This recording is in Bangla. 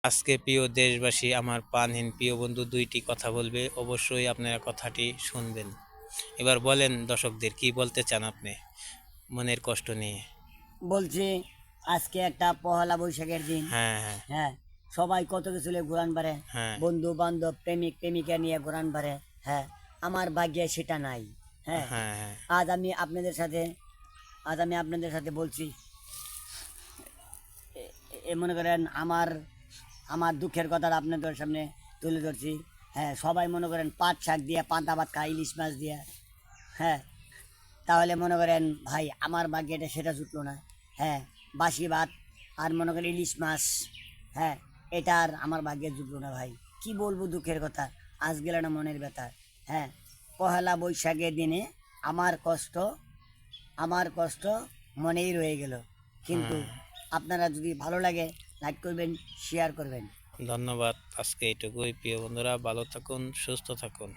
আজকে প্রিয় দেশবাসী, আমার প্রাণহীন প্রিয় বন্ধু দুইটি কথা বলবে, অবশ্যই আপনারা কথাটি শুনবেন। এবার বলেন দর্শকদের কি বলতে চান আপনি মনের কষ্ট নিয়ে। বলছি আজকে একটা পহেলা বৈশাখের দিন। হ্যাঁ, হ্যাঁ, হ্যাঁ, সবাই কত কিছু নিয়ে ঘুরান পারে, হ্যাঁ, বন্ধু বান্ধব প্রেমিক প্রেমিকা নিয়ে ঘুরান পারে। হ্যাঁ, আমার ভাগ্যে সেটা নাই। হ্যাঁ, হ্যাঁ, হ্যাঁ, আজ আমি আপনাদের সাথে আজ আমি আপনাদের সাথে বলছি, মনে করেন আমার আমার দুঃখের কথাটা আপনাদের সামনে তুলে ধরছি। হ্যাঁ, সবাই মনে করেন পাট শাক দিয়ে পান্তা ভাত খায়, ইলিশ মাছ দিয়ে। হ্যাঁ, তাহলে মনে করেন ভাই আমার ভাগ্যে এটা সেটা জুটলো না। হ্যাঁ, বাসি ভাত আর মনে করেন ইলিশ মাছ। হ্যাঁ, এটা আর আমার ভাগ্যে জুটলো না ভাই। কি বলবো দুঃখের কথা, আজ গেল না মনের ব্যথা। হ্যাঁ, পহেলা বৈশাখের দিনে আমার কষ্ট আমার কষ্ট মনেই রয়ে গেল। কিন্তু হ্যাঁ। আপনারা যদি ভালো লাগে লাইক করবেন, শেয়ার করবেন। ধন্যবাদ। আজকে এইটুকুই প্রিয় বন্ধুরা, ভালো থাকুন, সুস্থ থাকুন।